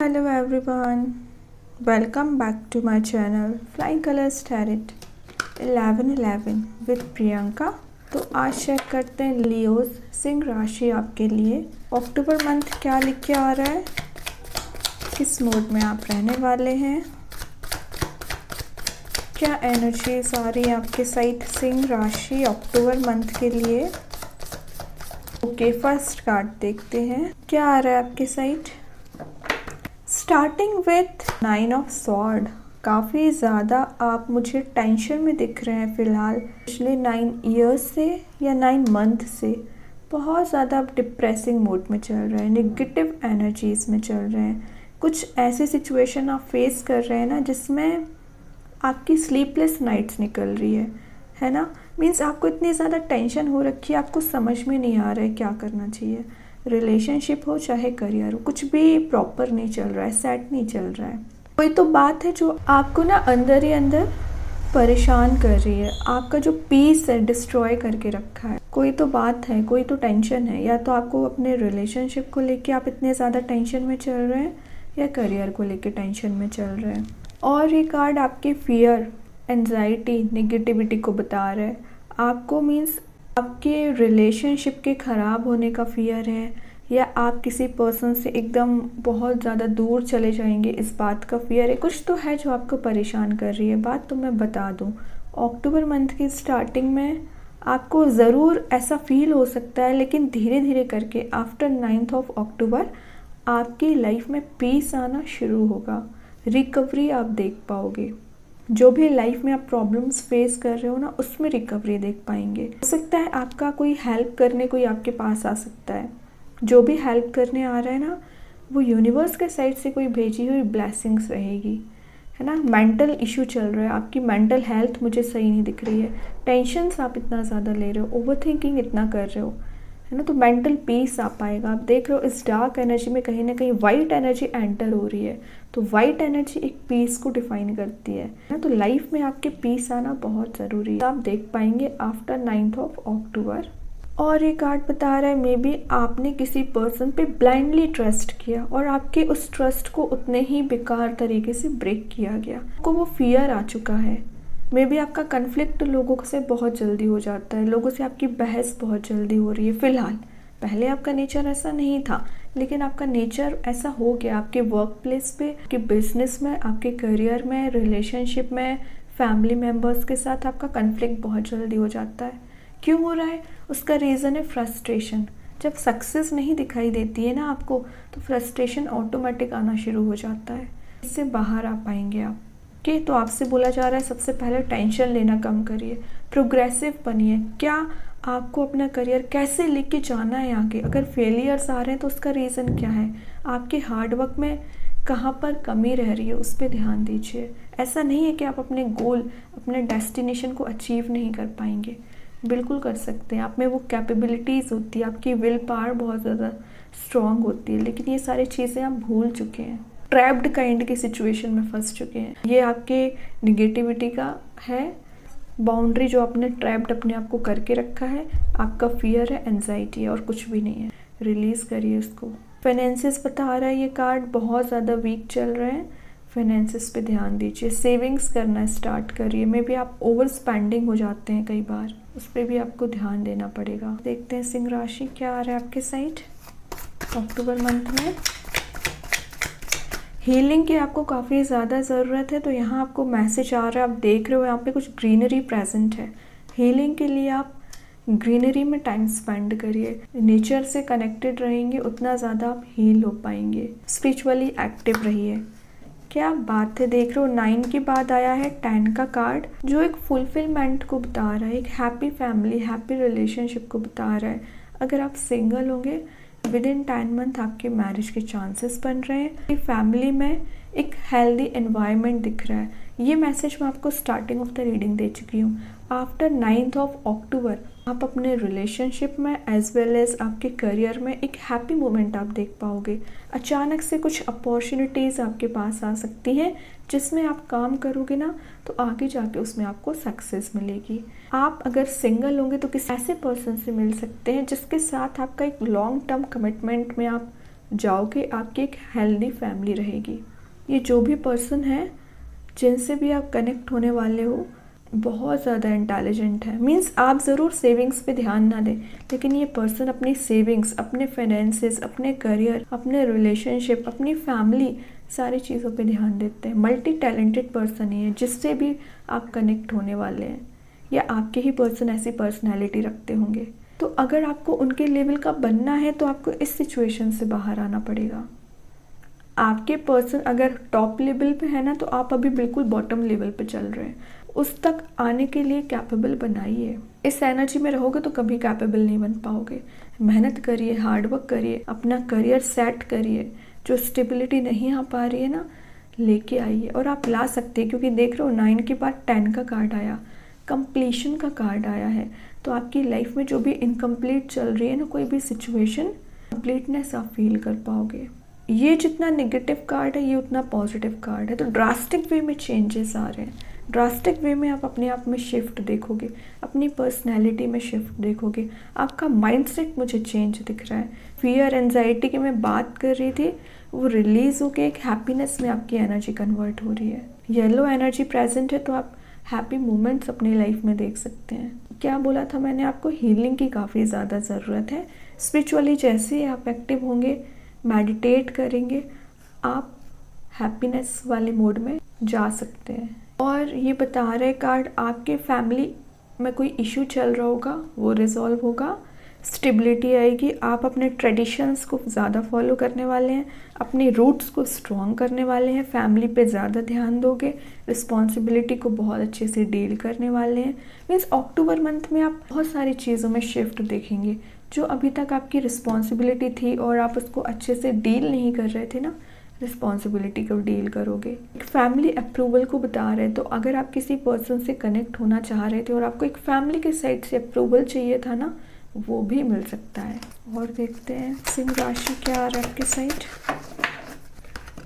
Hello everyone, welcome back to my channel Flying Colors Tarot 1111 with Priyanka. तो आज check करते हैं लियोज सिंह राशि आपके लिए अक्टूबर मंथ क्या लिख के आ रहा है, किस मूड में आप रहने वाले हैं, क्या एनर्जीज आ रही है आपके साइड सिंह राशि अक्टूबर मंथ के लिए। ओके, फर्स्ट कार्ड देखते हैं क्या आ रहा है आपके side. Starting with 9 of sword. काफ़ी ज़्यादा आप मुझे टेंशन में दिख रहे हैं फ़िलहाल, पिछले 9 ईयर्स से या 9 मंथ से बहुत ज़्यादा आप डिप्रेसिंग मोड में चल रहे हैं, नेगेटिव एनर्जीज़ में चल रहे हैं। कुछ ऐसी सिचुएशन आप फेस कर रहे हैं ना जिसमें आपकी स्लीपलेस नाइट्स निकल रही है ना। मीन्स आपको इतनी ज़्यादा टेंशन हो रखी है, आपको समझ में नहीं आ रहा है क्या करना चाहिए। रिलेशनशिप हो चाहे करियर हो, कुछ भी प्रॉपर नहीं चल रहा है, सेट नहीं चल रहा है। कोई तो बात है जो आपको ना अंदर ही अंदर परेशान कर रही है, आपका जो पीस है डिस्ट्रॉय करके रखा है। कोई तो बात है, कोई तो टेंशन है, या तो आपको अपने रिलेशनशिप को लेके आप इतने ज़्यादा टेंशन में चल रहे हैं या करियर को लेके टेंशन में चल रहे हैं। और ये कार्ड आपके फियर, एंजाइटी, नेगेटिविटी को बता रहा है। आपको मीन्स आपके रिलेशनशिप के ख़राब होने का फियर है, या आप किसी पर्सन से एकदम बहुत ज़्यादा दूर चले जाएंगे इस बात का फियर है। कुछ तो है जो आपको परेशान कर रही है। बात तो मैं बता दूं, अक्टूबर मंथ की स्टार्टिंग में आपको ज़रूर ऐसा फील हो सकता है, लेकिन धीरे धीरे करके आफ्टर 9th ऑफ अक्टूबर आपकी लाइफ में पीस आना शुरू होगा, रिकवरी आप देख पाओगे। जो भी लाइफ में आप प्रॉब्लम्स फेस कर रहे हो ना, उसमें रिकवरी देख पाएंगे। हो सकता है आपका कोई हेल्प करने कोई आपके पास आ सकता है। जो भी हेल्प करने आ रहा है ना, वो यूनिवर्स के साइड से कोई भेजी हुई ब्लेसिंग्स रहेगी, है ना। मेंटल इशू चल रहा है, आपकी मेंटल हेल्थ मुझे सही नहीं दिख रही है। टेंशन्स आप इतना ज़्यादा ले रहे हो, ओवरथिंकिंग इतना कर रहे हो, है ना। तो मेंटल पीस आ पाएगा। आप देख रहे हो इस डार्क एनर्जी में कहीं ना कहीं वाइट एनर्जी एंटर हो रही है। तो वाइट एनर्जी एक पीस को डिफाइन करती है ना। तो लाइफ में आपके पीस आना बहुत ज़रूरी है। आप देख पाएंगे आफ्टर 9th ऑफ अक्टूबर। और ये कार्ड बता रहा है मे बी आपने किसी पर्सन पे ब्लाइंडली ट्रस्ट किया और आपके उस ट्रस्ट को उतने ही बेकार तरीके से ब्रेक किया गया। आपको वो फियर आ चुका है। मे बी आपका कन्फ्लिक्ट लोगों से बहुत जल्दी हो जाता है, लोगों से आपकी बहस बहुत जल्दी हो रही है फ़िलहाल। पहले आपका नेचर ऐसा नहीं था, लेकिन आपका नेचर ऐसा हो गया आपके वर्क प्लेस पे, आपके बिजनेस में, आपके करियर में, रिलेशनशिप में, फैमिली मेम्बर्स के साथ आपका कन्फ्लिक्ट बहुत जल्दी हो जाता है। क्यों हो रहा है? उसका रीज़न है फ्रस्ट्रेशन। जब सक्सेस नहीं दिखाई देती है ना आपको, तो फ्रस्ट्रेशन ऑटोमेटिक आना शुरू हो जाता है। इससे बाहर आ पाएंगे आप। तो आपसे बोला जा रहा है सबसे पहले टेंशन लेना कम करिए, प्रोग्रेसिव बनिए। क्या आपको अपना करियर कैसे लेके जाना है आगे? अगर फेलियर्स आ रहे हैं तो उसका रीज़न क्या है? आपके हार्डवर्क में कहाँ पर कमी रह रही है, उस पर ध्यान दीजिए। ऐसा नहीं है कि आप अपने गोल, अपने डेस्टिनेशन को अचीव नहीं कर पाएंगे, बिल्कुल कर सकते हैं। आप में वो कैपेबिलिटीज़ होती है, आपकी विल पावर बहुत ज़्यादा स्ट्रॉन्ग होती है, लेकिन ये सारी चीज़ें आप भूल चुके हैं। ट्रैप्ड काइंड की सिचुएशन में फंस चुके हैं। ये आपके निगेटिविटी का है, बाउंड्री जो आपने ट्रैप्ड अपने आप को करके रखा है। आपका फियर है, एंजाइटी है, और कुछ भी नहीं है। रिलीज़ करिए उसको। फाइनेंसेस बता रहा है ये कार्ड बहुत ज़्यादा वीक चल रहे हैं। फाइनेंसेस पे ध्यान दीजिए, सेविंग्स करना स्टार्ट करिए। मे बी आप ओवर स्पेंडिंग हो जाते हैं कई बार, उस पर भी आपको ध्यान देना पड़ेगा। देखते हैं सिंह राशि क्या आ रहा है आपके साइड अक्टूबर मंथ में। हीलिंग की आपको काफ़ी ज़्यादा ज़रूरत है, तो यहाँ आपको मैसेज आ रहा है। आप देख रहे हो यहाँ पे कुछ ग्रीनरी प्रेजेंट है। हीलिंग के लिए आप ग्रीनरी में टाइम स्पेंड करिए, नेचर से कनेक्टेड रहेंगे उतना ज़्यादा आप हील हो पाएंगे। स्पिरिचुअली एक्टिव रहिए। क्या बात है, देख रहे हो 9 के बाद आया है 10 का कार्ड, जो एक फुलफिलमेंट को बता रहा है, एक हैप्पी फैमिली, हैप्पी रिलेशनशिप को बता रहा है। अगर आप सिंगल होंगे, विद इन 10 मंथ आपके मैरिज के चांसेस बन रहे हैं। फैमिली में एक हेल्दी एनवायरनमेंट दिख रहा है। ये मैसेज मैं आपको स्टार्टिंग ऑफ द रीडिंग दे चुकी हूँ। आफ्टर 9th ऑफ अक्टूबर आप अपने रिलेशनशिप में एज वेल एज आपके करियर में एक हैप्पी मोमेंट आप देख पाओगे। अचानक से कुछ अपॉर्चुनिटीज़ आपके पास आ सकती हैं, जिसमें आप काम करोगे ना, तो आगे जाके उसमें आपको सक्सेस मिलेगी। आप अगर सिंगल होंगे तो किसी ऐसे पर्सन से मिल सकते हैं जिसके साथ आपका एक लॉन्ग टर्म कमिटमेंट में आप जाओगे, आपकी एक हेल्दी फैमिली रहेगी। ये जो भी पर्सन है जिनसे भी आप कनेक्ट होने वाले हो बहुत ज़्यादा इंटेलिजेंट है। मीन्स आप ज़रूर सेविंग्स पे ध्यान ना दें, लेकिन ये पर्सन अपनी सेविंग्स, अपने फाइनेंसेस, अपने करियर, अपने रिलेशनशिप, अपनी फैमिली, सारी चीज़ों पे ध्यान देते हैं। मल्टी टैलेंटेड पर्सन ही है जिससे भी आप कनेक्ट होने वाले हैं, या आपके ही पर्सन ऐसी पर्सनैलिटी रखते होंगे। तो अगर आपको उनके लेवल का बनना है तो आपको इस सिचुएशन से बाहर आना पड़ेगा। आपके पर्सन अगर टॉप लेवल पे है ना, तो आप अभी बिल्कुल बॉटम लेवल पे चल रहे हैं। उस तक आने के लिए कैपेबल बनाइए। इस एनर्जी में रहोगे तो कभी कैपेबल नहीं बन पाओगे। मेहनत करिए, हार्डवर्क करिए, अपना करियर सेट करिए। जो स्टेबिलिटी नहीं आ पा रही है ना, लेके आइए, और आप ला सकते हैं, क्योंकि देख रहे हो 9 के बाद 10 का कार्ड आया, कंप्लीशन का कार्ड आया है। तो आपकी लाइफ में जो भी इनकम्प्लीट चल रही है ना, कोई भी सिचुएशन, कंप्लीटनेस आप फील कर पाओगे। ये जितना नेगेटिव कार्ड है, ये उतना पॉजिटिव कार्ड है। तो ड्रास्टिक वे में चेंजेस आ रहे हैं। ड्रास्टिक वे में आप अपने आप में शिफ्ट देखोगे, अपनी पर्सनैलिटी में शिफ्ट देखोगे। आपका माइंडसेट मुझे चेंज दिख रहा है। फियर, एंजाइटी की मैं बात कर रही थी, वो रिलीज होके एक हैप्पीनेस में आपकी एनर्जी कन्वर्ट हो रही है। येलो एनर्जी प्रेजेंट है, तो आप हैप्पी मोमेंट्स अपनी लाइफ में देख सकते हैं। क्या बोला था मैंने आपको, हीलिंग की काफ़ी ज़्यादा ज़रूरत है। स्पिरिचुअली जैसे ही आप एक्टिव होंगे, मेडिटेट करेंगे, आप हैप्पीनेस वाले मोड में जा सकते हैं। और ये बता रहे कार्ड, आपके फैमिली में कोई इशू चल रहा होगा, वो रिजॉल्व होगा, स्टेबिलिटी आएगी। आप अपने ट्रेडिशंस को ज़्यादा फॉलो करने वाले हैं, अपने रूट्स को स्ट्रॉन्ग करने वाले हैं, फैमिली पे ज़्यादा ध्यान दोगे, रिस्पॉन्सिबिलिटी को बहुत अच्छे से डील करने वाले हैं। मीन्स अक्टूबर मंथ में आप बहुत सारी चीज़ों में शिफ्ट देखेंगे। जो अभी तक आपकी रिस्पॉन्सिबिलिटी थी और आप उसको अच्छे से डील नहीं कर रहे थे ना, रिस्पॉन्सिबिलिटी को डील करोगे। एक फैमिली अप्रूवल को बता रहे हैं। तो अगर आप किसी पर्सन से कनेक्ट होना चाह रहे थे और आपको एक फैमिली के साइड से अप्रूवल चाहिए था ना, वो भी मिल सकता है। और देखते हैं सिंह राशि क्या आ रहा है आपके साइड।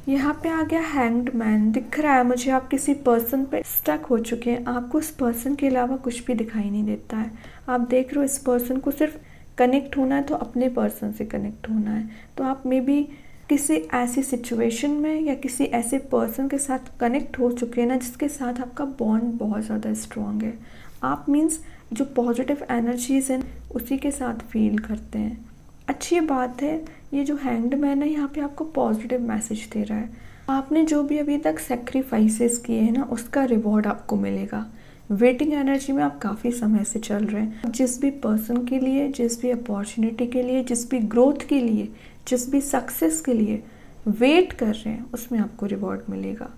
यहाँ पे आ गया हैंग्ड मैन। दिख रहा है मुझे आप किसी पर्सन पे स्टक हो चुके हैं। आपको उस पर्सन के अलावा कुछ भी दिखाई नहीं देता है। आप देख रहे हो इस पर्सन को सिर्फ कनेक्ट होना है तो अपने पर्सन से कनेक्ट होना है। तो आप मे बी किसी ऐसी सिचुएशन में या किसी ऐसे पर्सन के साथ कनेक्ट हो चुके हैं ना, जिसके साथ आपका बॉन्ड बहुत ज़्यादा स्ट्रॉन्ग है। आप मीन्स जो पॉजिटिव एनर्जीज हैं उसी के साथ फील करते हैं। अच्छी बात है। ये जो हैंग्ड मैन है यहाँ पे आपको पॉजिटिव मैसेज दे रहा है। आपने जो भी अभी तक सेक्रीफाइसेस किए हैं ना, उसका रिवॉर्ड आपको मिलेगा। वेटिंग एनर्जी में आप काफ़ी समय से चल रहे हैं। जिस भी पर्सन के लिए, जिस भी अपॉर्चुनिटी के लिए, जिस भी ग्रोथ के लिए, जिस भी सक्सेस के लिए वेट कर रहे हैं, उसमें आपको रिवॉर्ड मिलेगा।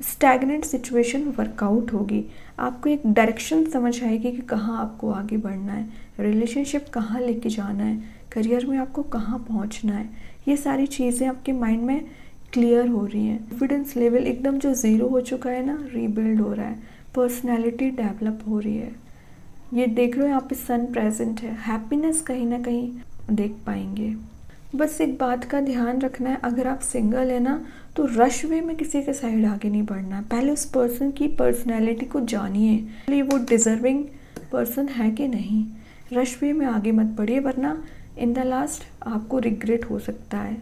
स्टैग्नेंट सिचुएशन वर्कआउट होगी। आपको एक डायरेक्शन समझ आएगी कि कहाँ आपको आगे बढ़ना है, रिलेशनशिप कहाँ लेके जाना है, करियर में आपको कहाँ पहुँचना है। ये सारी चीज़ें आपके माइंड में क्लियर हो रही हैं। कॉन्फिडेंस लेवल एकदम जो ज़ीरो हो चुका है ना, रीबिल्ड हो रहा है। पर्सनैलिटी डेवलप हो रही है। ये देख रहे हो यहाँ पे सन प्रेजेंट है। हैप्पीनेस कहीं ना कहीं देख पाएंगे। बस एक बात का ध्यान रखना है, अगर आप सिंगल है ना, तो रश वे में किसी के साइड आगे नहीं बढ़ना है। पहले उस पर्सन की पर्सनैलिटी को जानिए, वो डिजर्विंग पर्सन है कि नहीं। रश वे में आगे मत बढ़िए, वरना इन द लास्ट आपको रिग्रेट हो सकता है।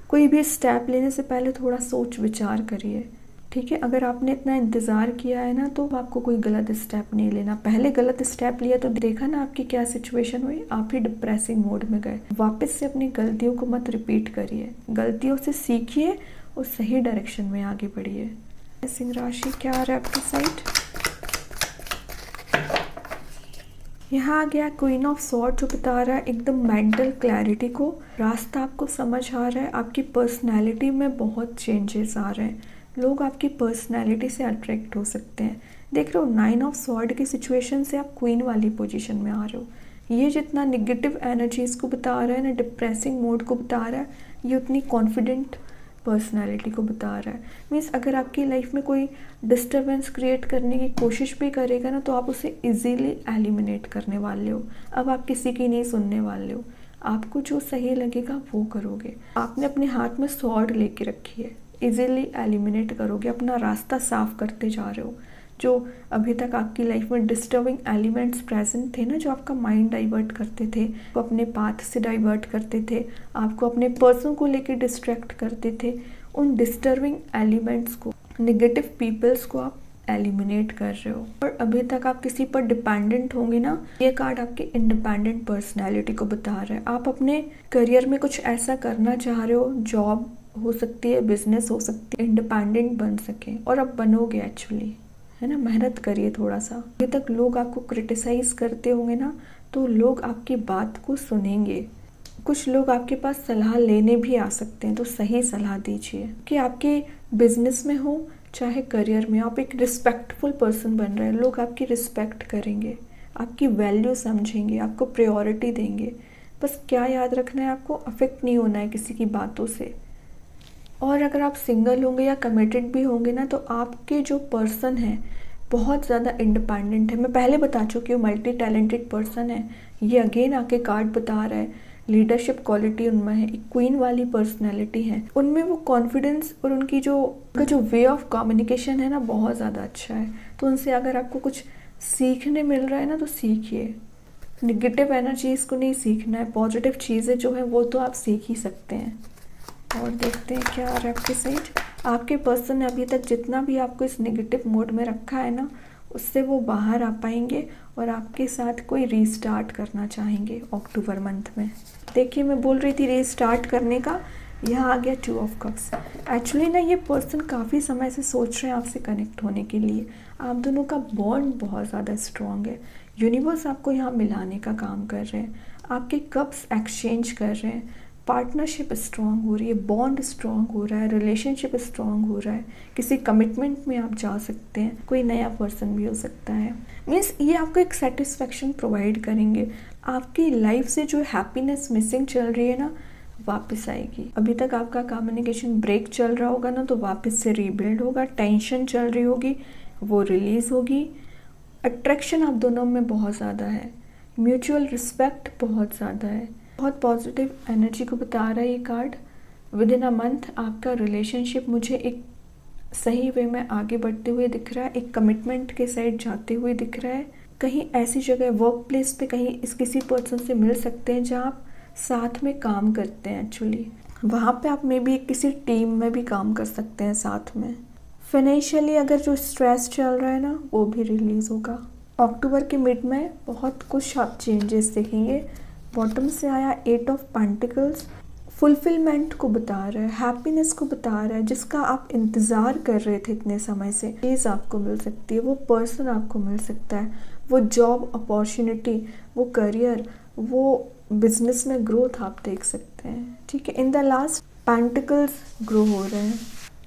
कोई भी स्टेप लेने से पहले थोड़ा सोच विचार करिए, ठीक है। अगर आपने इतना इंतज़ार किया है ना, तो आपको कोई गलत स्टेप नहीं लेना। पहले गलत स्टेप लिया तो देखा ना आपकी क्या सिचुएशन हुई, आप ही डिप्रेसिंग मोड में गए। वापस से अपनी गलतियों को मत रिपीट करिए, गलतियों से सीखिए और सही डायरेक्शन में आगे बढ़िए। सिंह राशि क्या आ रहा है आपकी साइड। यहाँ आ गया क्वीन ऑफ सॉर्ड, जो बता रहा है एकदम मेंटल क्लैरिटी को। रास्ता आपको समझ आ रहा है। आपकी पर्सनैलिटी में बहुत चेंजेस आ रहे हैं। लोग आपकी पर्सनैलिटी से अट्रैक्ट हो सकते हैं। देख रहे हो 9 ऑफ सॉर्ड की सिचुएशन से आप क्वीन वाली पोजीशन में आ रहे हो। ये जितना निगेटिव एनर्जीज को बता रहा है ना, डिप्रेसिंग मोड को बता रहा है, ये उतनी कॉन्फिडेंट पर्सनैलिटी को बता रहा है। मीन्स अगर आपकी लाइफ में कोई डिस्टर्बेंस क्रिएट करने की कोशिश भी करेगा ना, तो आप उसे इजीली एलिमिनेट करने वाले हो। अब आप किसी की नहीं सुनने वाले हो। आपको जो सही लगेगा वो करोगे। आपने अपने हाथ में सॉर्ड लेके रखी है, इजीली एलिमिनेट करोगे, अपना रास्ता साफ करते जा रहे हो। जो अभी तक आपकी लाइफ में डिस्टर्बिंग एलिमेंट्स प्रेजेंट थे ना, जो आपका माइंड डाइवर्ट करते थे, वो अपने पाथ से डाइवर्ट करते थे, आपको अपने पर्सन को लेकर डिस्ट्रैक्ट करते थे, उन डिस्टर्बिंग एलिमेंट्स को, नेगेटिव पीपल्स को आप एलिमिनेट कर रहे हो। और अभी तक आप किसी पर डिपेंडेंट होंगे ना, ये कार्ड आपकी इंडिपेंडेंट पर्सनैलिटी को बता रहा है। आप अपने करियर में कुछ ऐसा करना चाह रहे हो, जॉब हो सकती है, बिजनेस हो सकती है, इंडिपेंडेंट बन सके, और अब बनोगे एक्चुअली, है ना। मेहनत करिए थोड़ा सा। अभी तक लोग आपको क्रिटिसाइज करते होंगे ना, तो लोग आपकी बात को सुनेंगे। कुछ लोग आपके पास सलाह लेने भी आ सकते हैं, तो सही सलाह दीजिए कि आपके बिजनेस में हो चाहे करियर में, आप एक रिस्पेक्टफुल पर्सन बन रहे हैं, लोग आपकी रिस्पेक्ट करेंगे, आपकी वैल्यू समझेंगे, आपको प्रायोरिटी देंगे। बस क्या याद रखना है, आपको अफेक्ट नहीं होना है किसी की बातों से। और अगर आप सिंगल होंगे या कमिटेड भी होंगे ना, तो आपके जो पर्सन है बहुत ज़्यादा इंडिपेंडेंट है। मैं पहले बता चुकी हूँ, मल्टी टैलेंटेड पर्सन है। ये अगेन आके कार्ड बता रहा है, लीडरशिप क्वालिटी उनमें है, एक क्वीन वाली पर्सनैलिटी है, उनमें वो कॉन्फिडेंस और उनका जो वे ऑफ कम्युनिकेशन है ना, बहुत ज़्यादा अच्छा है। तो उनसे अगर आपको कुछ सीखने मिल रहा है ना, तो सीखिए। निगेटिव एनर्जीज को नहीं सीखना है, पॉजिटिव चीज़ें जो है वो तो आप सीख ही सकते हैं। और देखते हैं क्या आ रहा है आपके साइड। आपके पर्सन ने अभी तक जितना भी आपको इस नेगेटिव मोड में रखा है ना, उससे वो बाहर आ पाएंगे और आपके साथ कोई रीस्टार्ट करना चाहेंगे अक्टूबर मंथ में। देखिए, मैं बोल रही थी रीस्टार्ट करने का, यहाँ आ गया 2 ऑफ कप्स। एक्चुअली ना, ये पर्सन काफ़ी समय से सोच रहे हैं आपसे कनेक्ट होने के लिए। आप दोनों का बॉन्ड बहुत ज़्यादा स्ट्रॉन्ग है। यूनिवर्स आपको यहाँ मिलाने का काम कर रहे हैं, आपके कप्स एक्सचेंज कर रहे हैं, पार्टनरशिप स्ट्रॉन्ग हो रही है, बॉन्ड स्ट्रॉन्ग हो रहा है, रिलेशनशिप स्ट्रॉन्ग हो रहा है, किसी कमिटमेंट में आप जा सकते हैं, कोई नया पर्सन भी हो सकता है। मीन्स ये आपको एक सेटिस्फेक्शन प्रोवाइड करेंगे। आपकी लाइफ से जो हैप्पीनेस मिसिंग चल रही है ना, वापस आएगी। अभी तक आपका कम्युनिकेशन ब्रेक चल रहा होगा ना, तो वापस से रीबिल्ड होगा। टेंशन चल रही होगी, वो रिलीज़ होगी। अट्रैक्शन आप दोनों में बहुत ज़्यादा है, म्यूचुअल रिस्पेक्ट बहुत ज़्यादा है। बहुत पॉजिटिव एनर्जी को बता रहा है ये card. With in a month आपका रिलेशनशिप मुझे एक सही वे में आगे बढ़ते हुए दिख रहा है, एक कमिटमेंट के साइड जाते हुए दिख रहा है। कहीं ऐसी जगह वर्क प्लेस पे कहीं इस किसी पर्सन से मिल सकते हैं जहाँ आप साथ में काम करते हैं। एक्चुअली वहाँ पे आप मे बी किसी टीम में भी काम कर सकते हैं साथ में। फाइनेंशियली अगर जो स्ट्रेस चल रहा है ना, वो भी रिलीज़ होगा। अक्टूबर के मिड में बहुत कुछ आप चेंजेस देखेंगे। बॉटम से आया 8 ऑफ पेंटिकल्स, फुलफिलमेंट को बता रहा है, हैप्पीनेस को बता रहा है, जिसका आप इंतज़ार कर रहे थे इतने समय से, चीज़ आपको मिल सकती है, वो पर्सन आपको मिल सकता है, वो जॉब अपॉर्चुनिटी, वो करियर, वो बिजनेस में ग्रोथ आप देख सकते हैं। ठीक है, in the last pentacles grow हो रहे हैं।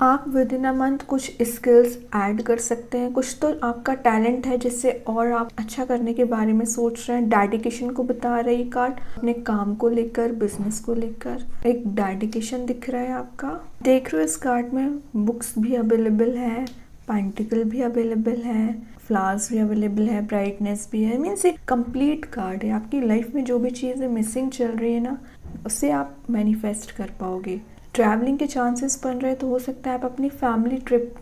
आप विद इन अ मंथ कुछ स्किल्स ऐड कर सकते हैं, कुछ तो आपका टैलेंट है जिससे और आप अच्छा करने के बारे में सोच रहे हैं। डेडिकेशन को बता रही कार्ड, अपने काम को लेकर, बिजनेस को लेकर एक डेडिकेशन दिख रहा है आपका। देख रहे हो इस कार्ड में बुक्स भी अवेलेबल है, पेंटिकल भी अवेलेबल है, फ्लावर्स भी अवेलेबल है, ब्राइटनेस भी है। मीन्स एक कंप्लीट कार्ड है। आपकी लाइफ में जो भी चीज़ें मिसिंग चल रही है ना, उसे आप मैनिफेस्ट कर पाओगे। ट्रैवलिंग के चांसेस बन रहे, तो हो सकता है आप अपनी फैमिली ट्रिप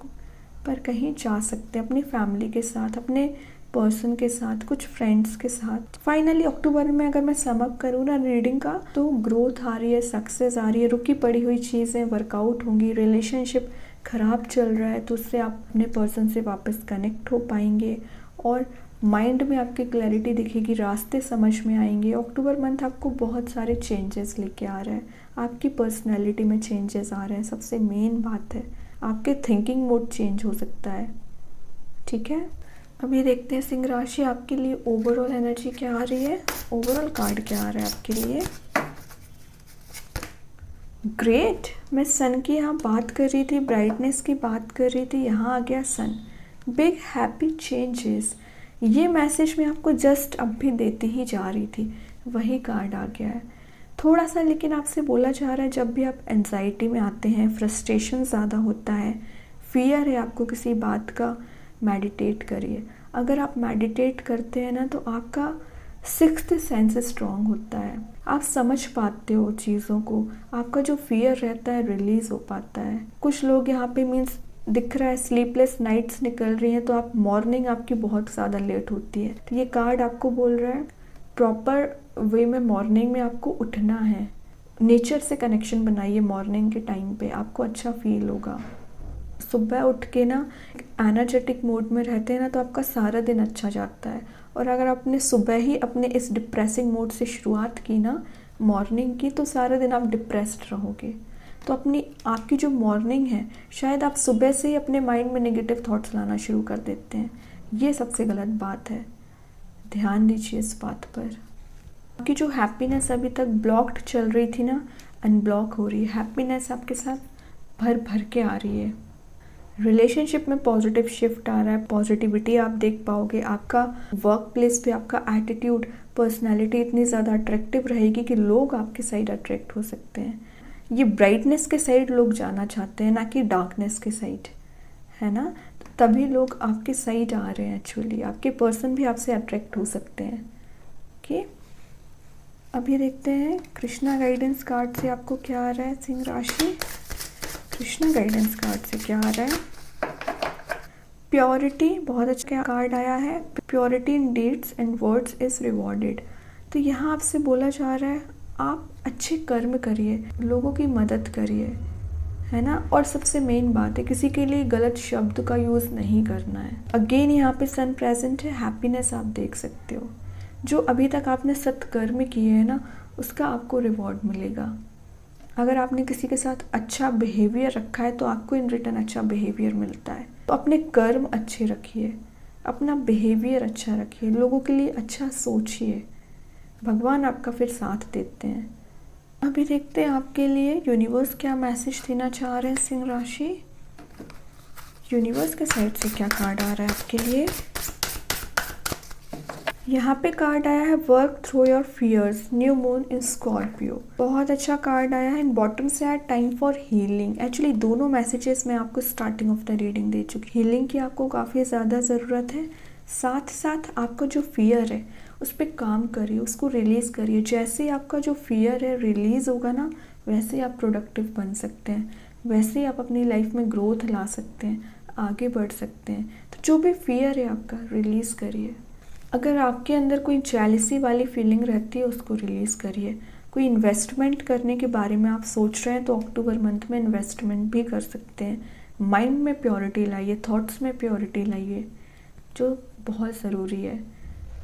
पर कहीं जा सकते हैं, अपनी फैमिली के साथ, अपने पर्सन के साथ, कुछ फ्रेंड्स के साथ। फाइनली अक्टूबर में अगर मैं सम अप करूँ ना रीडिंग का, तो ग्रोथ आ रही है, सक्सेस आ रही है, रुकी पड़ी हुई चीज़ें वर्कआउट होंगी। रिलेशनशिप ख़राब चल रहा है, तो उससे आप अपने पर्सन से वापस कनेक्ट हो पाएंगे और माइंड में आपकी क्लैरिटी दिखेगी, रास्ते समझ में आएंगे। अक्टूबर मंथ आपको बहुत सारे चेंजेस लेके आ रहा है, आपकी पर्सनैलिटी में चेंजेस आ रहे हैं। सबसे मेन बात है, आपके थिंकिंग मोड चेंज हो सकता है। ठीक है, अभी देखते हैं सिंह राशि आपके लिए ओवरऑल एनर्जी क्या आ रही है। ओवरऑल कार्ड क्या आ रहा है आपके लिए। ग्रेट, मैं सन की यहाँ बात कर रही थी, ब्राइटनेस की बात कर रही थी, यहाँ आ गया सन। बिग हैप्पी चेंजेस, ये मैसेज मैं आपको जस्ट अब भी देती ही जा रही थी, वही कार्ड आ गया है। थोड़ा सा लेकिन आपसे बोला जा रहा है, जब भी आप एंजाइटी में आते हैं, फ्रस्ट्रेशन ज़्यादा होता है, फियर है आपको किसी बात का, मेडिटेट करिए। अगर आप मेडिटेट करते हैं ना, तो आपका सिक्स्थ सेंस स्ट्रॉन्ग होता है, आप समझ पाते हो चीज़ों को, आपका जो फियर रहता है रिलीज़ हो पाता है। कुछ लोग यहाँ पे मीन्स दिख रहा है स्लीपलेस नाइट्स निकल रही हैं, तो आप मॉर्निंग आपकी बहुत ज़्यादा लेट होती है। तो ये कार्ड आपको बोल रहा है प्रॉपर वे में मॉर्निंग में आपको उठना है। नेचर से कनेक्शन बनाइए मॉर्निंग के टाइम पे, आपको अच्छा फील होगा। सुबह उठ के ना एनर्जेटिक मोड में रहते हैं ना, तो आपका सारा दिन अच्छा जाता है। और अगर आपने सुबह ही अपने इस डिप्रेसिंग मोड से शुरुआत की ना मॉर्निंग की, तो सारा दिन आप डिप्रेस्ड रहोगे। तो आपकी जो मॉर्निंग है, शायद आप सुबह से ही अपने माइंड में नेगेटिव थॉट्स लाना शुरू कर देते हैं। ये सबसे गलत बात है, ध्यान दीजिए इस बात पर। आपकी जो हैप्पीनेस अभी तक ब्लॉक्ड चल रही थी ना, अनब्लॉक हो रही है। हैप्पीनेस आपके साथ भर भर के आ रही है। रिलेशनशिप में पॉजिटिव शिफ्ट आ रहा है, पॉजिटिविटी आप देख पाओगे। आपका वर्क प्लेस पे आपका एटीट्यूड, पर्सनैलिटी इतनी ज़्यादा अट्रैक्टिव रहेगी कि लोग आपके साइड अट्रैक्ट हो सकते हैं। ये ब्राइटनेस के साइड लोग जाना चाहते हैं, ना कि डार्कनेस के साइड, है ना। तो तभी लोग आपके साइड आ रहे हैं। एक्चुअली आपके पर्सन भी आपसे अट्रैक्ट हो सकते हैं। ओके, अभी देखते हैं कृष्णा गाइडेंस कार्ड से आपको क्या आ रहा है सिंह राशि। कृष्णा गाइडेंस कार्ड से क्या आ रहा है? प्योरिटी, बहुत अच्छा कार्ड आया है। Purity in deeds and words is rewarded. तो यहाँ आपसे बोला जा रहा है आप अच्छे कर्म करिए, लोगों की मदद करिए, है ना। और सबसे मेन बात है, किसी के लिए गलत शब्द का यूज़ नहीं करना है। अगेन यहाँ पे सन प्रेजेंट है, हैप्पीनेस आप देख सकते हो। जो अभी तक आपने सत्कर्म किए हैं ना, उसका आपको रिवॉर्ड मिलेगा। अगर आपने किसी के साथ अच्छा बिहेवियर रखा है, तो आपको इन रिटर्न अच्छा बिहेवियर मिलता है। तो अपने कर्म अच्छे रखिए, अपना बिहेवियर अच्छा रखिए, लोगों के लिए अच्छा सोचिए, भगवान आपका फिर साथ देते हैं। अभी देखते हैं आपके लिए यूनिवर्स क्या मैसेज देना चाह रहे हैं सिंह राशि। यूनिवर्स के साइड से क्या कार्ड आ रहा है आपके लिए? यहाँ पे कार्ड आया है work through your fears, new moon in Scorpio. बहुत अच्छा कार्ड आया है। बॉटम से आया टाइम फॉर हीलिंग। एक्चुअली दोनों मैसेजेस मैं आपको स्टार्टिंग ऑफ द रीडिंग दे चुकी। हीलिंग की आपको काफ़ी ज़्यादा ज़रूरत है। साथ साथ आपका जो फियर है उस पर काम करिए, उसको रिलीज़ करिए। जैसे ही आपका जो फियर है रिलीज़ होगा ना, वैसे ही आप प्रोडक्टिव बन सकते हैं, वैसे ही आप अपनी लाइफ में ग्रोथ ला सकते हैं, आगे बढ़ सकते हैं। तो जो भी फियर है आपका रिलीज़ करिए। अगर आपके अंदर कोई जेलसी वाली फीलिंग रहती है, उसको रिलीज़ करिए। कोई इन्वेस्टमेंट करने के बारे में आप सोच रहे हैं, तो अक्टूबर मंथ में इन्वेस्टमेंट भी कर सकते हैं। माइंड में प्योरिटी लाइए, थॉट्स में प्योरिटी लाइए, जो बहुत ज़रूरी है।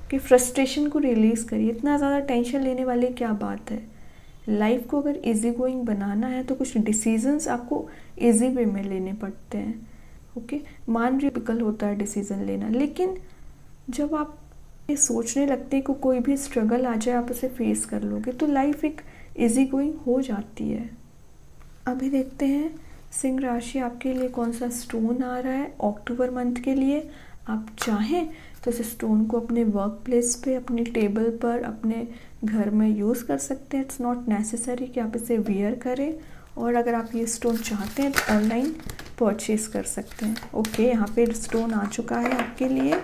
कि फ्रस्ट्रेशन को रिलीज़ करिए। इतना ज़्यादा टेंशन लेने वाली क्या बात है। लाइफ को अगर इजी गोइंग बनाना है, तो कुछ डिसीजंस आपको इजी वे में लेने पड़ते हैं। ओके, मान डिफिकल्ट होता है डिसीज़न लेना, लेकिन जब आप ये सोचने लगते हैं कि कोई भी स्ट्रगल आ जाए आप उसे फेस कर लोगे, तो लाइफ एक इजी गोइंग हो जाती है। अभी देखते हैं सिंह राशि आपके लिए कौन सा स्टोन आ रहा है अक्टूबर मंथ के लिए। आप चाहें तो इस स्टोन को अपने वर्क प्लेस पे, अपने टेबल पर, अपने घर में यूज़ कर सकते हैं। इट्स नॉट नेसेसरी कि आप इसे वियर करें। और अगर आप ये स्टोन चाहते हैं तो ऑनलाइन परचेज कर सकते हैं। ओके, यहाँ पे स्टोन आ चुका है आपके लिए,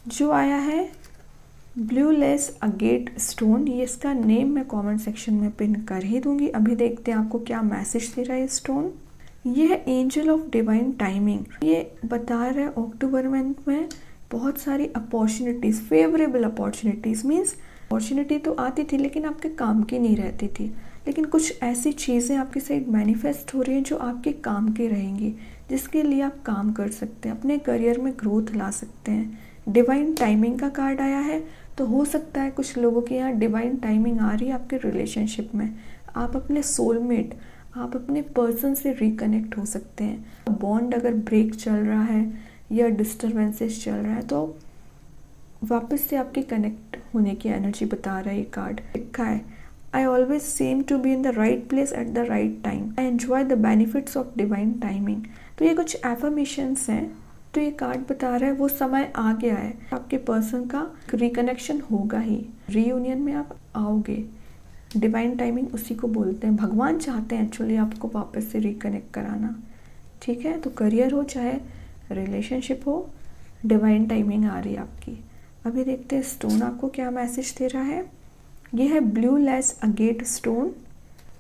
जो आया है ब्लू लेस अगेट स्टोन। ये इसका नेम मैं कमेंट सेक्शन में पिन कर ही दूंगी। अभी देखते हैं आपको क्या मैसेज दे रहा है स्टोन। ये है एंजल ऑफ डिवाइन टाइमिंग। ये बता रहा है अक्टूबर मंथ में बहुत सारी opportunities, favourable opportunities. Means opportunity तो आती थी लेकिन आपके काम की नहीं रहती थी, लेकिन कुछ ऐसी चीज़ें आपके साइड मैनिफेस्ट हो रही हैं जो आपके काम की रहेंगी, जिसके लिए आप काम कर सकते हैं, अपने करियर में ग्रोथ ला सकते हैं। डिवाइन टाइमिंग का कार्ड आया है, तो हो सकता है कुछ लोगों के यहाँ डिवाइन टाइमिंग आ रही है आपके रिलेशनशिप में। आप अपने सोलमेट, आप अपने पर्सन से रिकनेक्ट हो सकते हैं। बॉन्ड अगर ब्रेक चल रहा है या डिस्टर्बेंसेस चल रहा है, तो वापस से आपके कनेक्ट होने की एनर्जी बता रहा है ये कार्ड। लिखा है I always seem to be in the right place at the right time, I enjoy the benefits of divine timing. तो ये कुछ एफर्मेशंस हैं। तो ये कार्ड बता रहा है वो समय आ गया है, आपके पर्सन का रिकनेक्शन होगा ही, रीयूनियन में आप आओगे। डिवाइन टाइमिंग उसी को बोलते हैं। भगवान चाहते हैं एक्चुअली आपको वापस से रिकनेक्ट कराना। ठीक है, तो करियर हो चाहे रिलेशनशिप हो, डिवाइन टाइमिंग आ रही है आपकी। अभी देखते हैं स्टोन आपको क्या मैसेज दे रहा है। ये है ब्लू लेस अगेट स्टोन।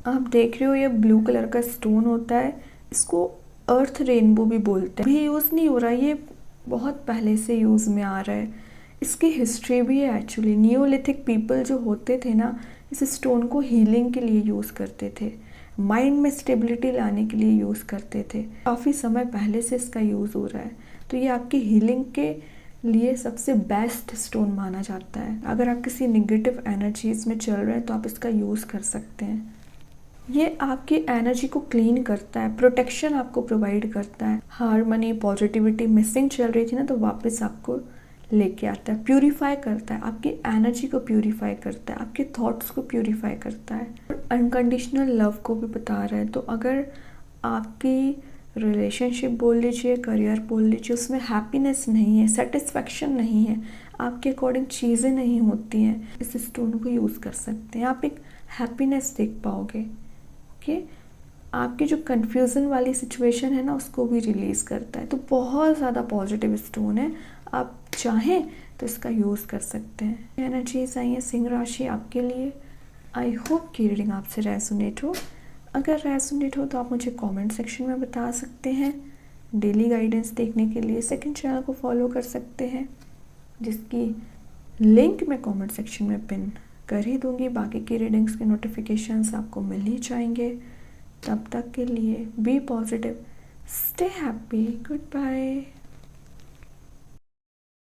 आप देख रहे हो ये ब्लू कलर का स्टोन होता है। इसको अर्थ रेनबो भी बोलते हैं, अभी यूज़ नहीं हो रहा, ये बहुत पहले से यूज़ में आ रहा है। इसकी हिस्ट्री भी है एक्चुअली। नियोलिथिक पीपल जो होते थे ना, इस स्टोन को हीलिंग के लिए यूज़ करते थे, माइंड में स्टेबिलिटी लाने के लिए यूज़ करते थे। काफ़ी समय पहले से इसका यूज़ हो रहा है, तो ये आपकी हीलिंग के लिए सबसे बेस्ट स्टोन माना जाता है। अगर आप किसी नेगेटिव एनर्जीज़ में चल रहे हैं तो आप इसका यूज़ कर सकते हैं। ये आपकी एनर्जी को क्लीन करता है, प्रोटेक्शन आपको प्रोवाइड करता है, हार्मनी, पॉजिटिविटी मिसिंग चल रही थी ना तो वापस आपको लेके आता है, प्यूरिफाई करता है, आपकी एनर्जी को प्यूरिफाई करता है, आपके थॉट्स को प्यूरिफाई करता है, अनकंडीशनल लव को भी बता रहा है। तो अगर आपकी रिलेशनशिप बोल लीजिए, करियर बोल लीजिए, उसमें हैप्पीनेस नहीं है, सेटिस्फैक्शन नहीं है, आपके अकॉर्डिंग चीज़ें नहीं होती हैं, इस स्टोन को यूज़ कर सकते हैं। आप एक हैप्पीनेस देख पाओगे कि आपकी जो कन्फ्यूज़न वाली सिचुएशन है ना, उसको भी रिलीज़ करता है। तो बहुत ज़्यादा पॉजिटिव स्टोन है, आप चाहें तो इसका यूज़ कर सकते हैं। एनर्जीज आई हैं सिंह राशि आपके लिए। आई होप कि रीडिंग आपसे रेजोनेट हो। अगर रेजोनेट हो तो आप मुझे कमेंट सेक्शन में बता सकते हैं। डेली गाइडेंस देखने के लिए सेकंड चैनल को फॉलो कर सकते हैं, जिसकी लिंक मैं कमेंट सेक्शन में पिन कर ही दूंगी। बाकी की रीडिंग्स के नोटिफिकेशंस आपको मिल ही जाएंगे। तब तक के लिए be positive, stay happy, good bye.